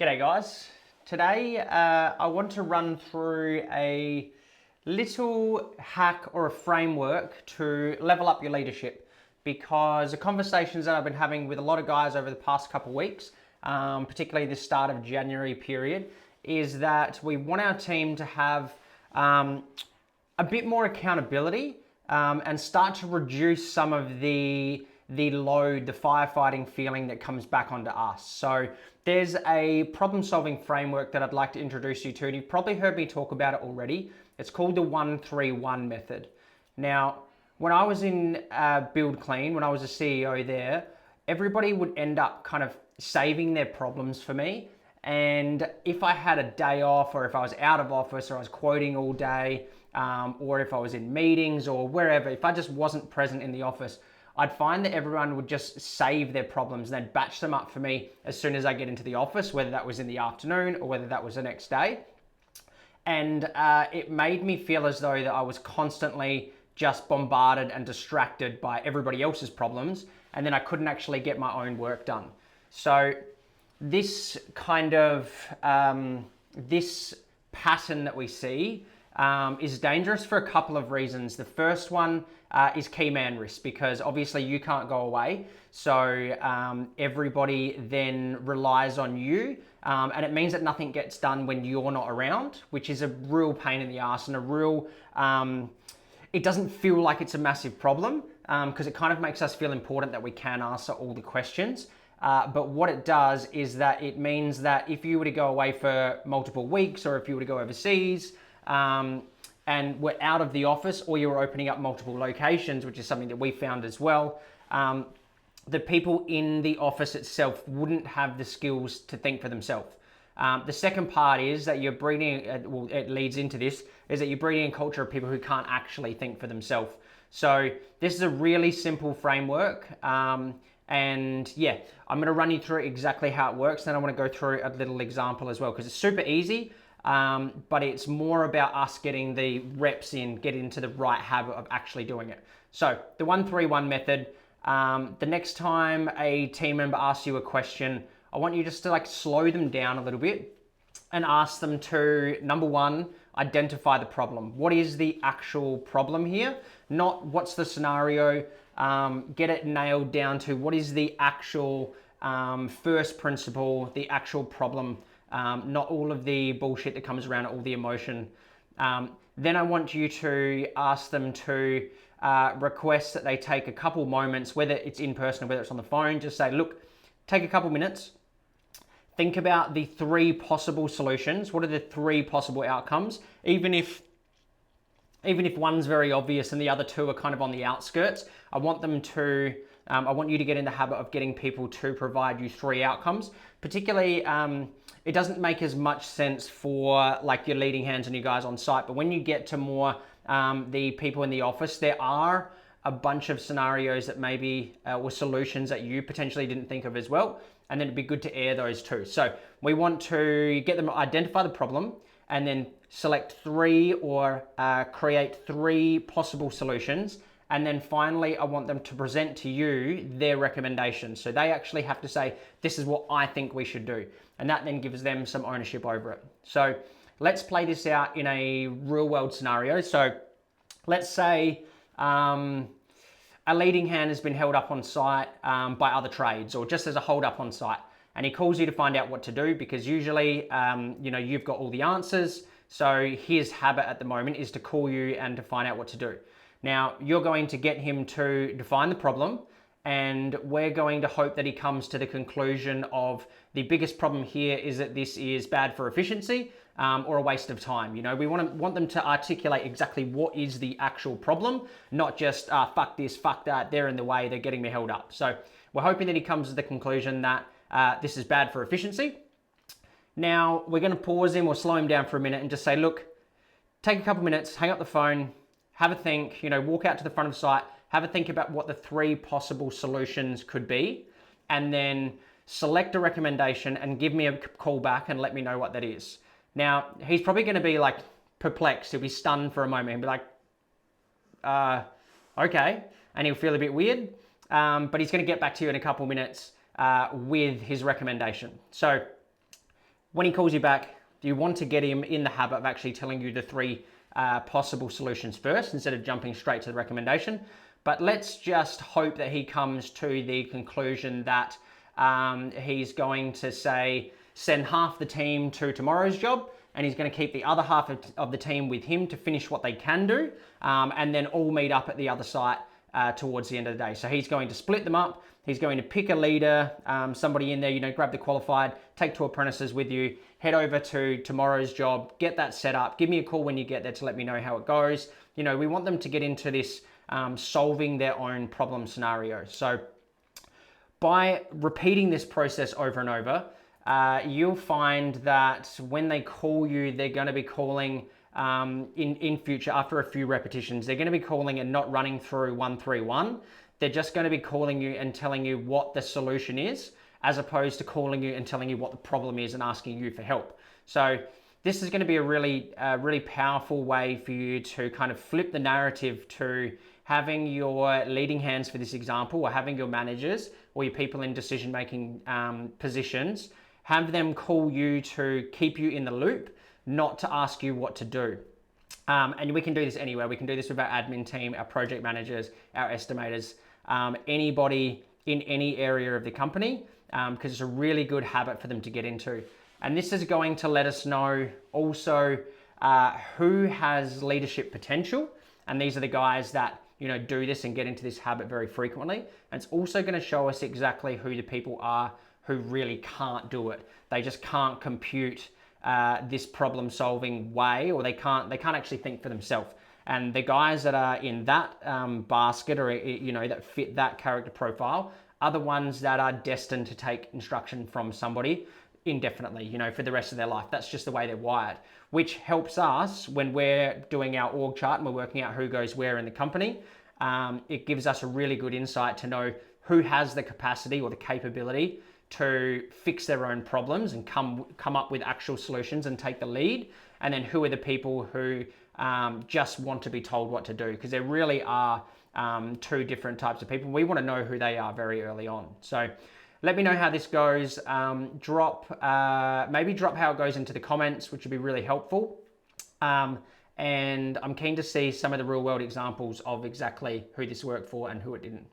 G'day guys. Today I want to run through a little hack or a framework to level up your leadership, because the conversations that I've been having with a lot of guys over the past couple of weeks, particularly the start of January period, is that we want our team to have a bit more accountability and start to reduce some of the load, the firefighting feeling that comes back onto us. So there's a problem-solving framework that I'd like to introduce you to, and you've probably heard me talk about it already. It's called the 1-3-1 method. Now, when I was in Build Clean, when I was a CEO there, everybody would end up kind of saving their problems for me. And if I had a day off, or if I was out of office, or I was quoting all day, or if I was in meetings or wherever, if I just wasn't present in the office, I'd find that everyone would just save their problems and they'd batch them up for me as soon as I get into the office, whether that was in the afternoon or whether that was the next day. And it made me feel as though that I was constantly just bombarded and distracted by everybody else's problems, and then I couldn't actually get my own work done. So this kind of, this pattern that we see is dangerous for a couple of reasons. The first one is key man risk, because obviously you can't go away. So everybody then relies on you, and it means that nothing gets done when you're not around, which is a real pain in the ass and a real, it doesn't feel like it's a massive problem because it kind of makes us feel important that we can answer all the questions. But what it does is that it means that if you were to go away for multiple weeks, or if you were to go overseas, and we're out of the office, or you're opening up multiple locations, which is something that we found as well, the people in the office itself wouldn't have the skills to think for themselves. The second part is that you're breeding, well, it leads into this, is that you're breeding a culture of people who can't actually think for themselves. So this is a really simple framework. And yeah, I'm going to run you through exactly how it works. Then I want to go through a little example as well, because it's super easy. But it's more about us getting the reps in, get into the right habit of actually doing it. So the 1-3-1 method, the next time a team member asks you a question, I want you just to like slow them down a little bit and ask them to, number one, identify the problem. What is the actual problem here? Not what's the scenario. Get it nailed down to what is the actual first principle, the actual problem. Not all of the bullshit that comes around, all the emotion. Then I want you to ask them to request that they take a couple moments, whether it's in person or whether it's on the phone. Just say, look, take a couple minutes. Think about the 3 possible solutions. What are the 3 possible outcomes? Even if one's very obvious and the other 2 are kind of on the outskirts, I want them to, I want you to get in the habit of getting people to provide you 3 outcomes. Particularly, it doesn't make as much sense for like your leading hands and you guys on site, but when you get to more the people in the office, there are a bunch of scenarios that maybe were solutions that you potentially didn't think of as well, and then it'd be good to air those too. So we want to get them to identify the problem and then select 3 or create 3 possible solutions. And then finally, I want them to present to you their recommendations. So they actually have to say, this is what I think we should do. And that then gives them some ownership over it. So let's play this out in a real world scenario. So let's say a leading hand has been held up on site by other trades, or just as a hold up on site. And he calls you to find out what to do, because usually, you've got all the answers. So his habit at the moment is to call you and to find out what to do. Now, you're going to get him to define the problem, and we're going to hope that he comes to the conclusion of the biggest problem here is that this is bad for efficiency or a waste of time. We want them to articulate exactly what is the actual problem, not just fuck this, fuck that, they're in the way, they're getting me held up. So we're hoping that he comes to the conclusion that this is bad for efficiency. Now, we're going to pause him or slow him down for a minute and just say, look, take a couple minutes, hang up the phone, have a think, walk out to the front of the site, have a think about what the 3 possible solutions could be, and then select a recommendation and give me a call back and let me know what that is. Now, he's probably going to be like perplexed. He'll be stunned for a moment. He'll be like, okay. And he'll feel a bit weird, but he's going to get back to you in a couple minutes with his recommendation. So When he calls you back, you want to get him in the habit of actually telling you the three possible solutions first instead of jumping straight to the recommendation. But let's just hope that he comes to the conclusion that he's going to say, send half the team to tomorrow's job, and he's going to keep the other half of the team with him to finish what they can do, and then all meet up at the other site towards the end of the day. So he's going to split them up. He's going to pick a leader, somebody in there, grab the qualified, take 2 apprentices with you, head over to tomorrow's job, get that set up. Give me a call when you get there to let me know how it goes. We want them to get into this solving their own problem scenario. So by repeating this process over and over, you'll find that when they call you, they're going to be calling in future, after a few repetitions, they're going to be calling and not running through 131. They're just going to be calling you and telling you what the solution is, as opposed to calling you and telling you what the problem is and asking you for help. So this is going to be a really powerful way for you to kind of flip the narrative to having your leading hands, for this example, or having your managers or your people in decision-making positions, have them call you to keep you in the loop, not to ask you what to do. And we can do this anywhere. We can do this with our admin team, our project managers, our estimators, anybody in any area of the company, because it's a really good habit for them to get into. And this is going to let us know also who has leadership potential. And these are the guys that do this and get into this habit very frequently. And it's also going to show us exactly who the people are who really can't do it. They just can't compute this problem solving way, or they can't actually think for themselves. And the guys that are in that basket, or that fit that character profile, are the ones that are destined to take instruction from somebody indefinitely, for the rest of their life. That's just the way they're wired, which helps us when we're doing our org chart and we're working out who goes where in the company. It gives us a really good insight to know who has the capacity or the capability to fix their own problems and come up with actual solutions and take the lead, and then who are the people who just want to be told what to do, because there really are 2 different types of people. We want to know who they are very early on. So let me know how this goes. Maybe drop how it goes into the comments, which would be really helpful. And I'm keen to see some of the real world examples of exactly who this worked for and who it didn't.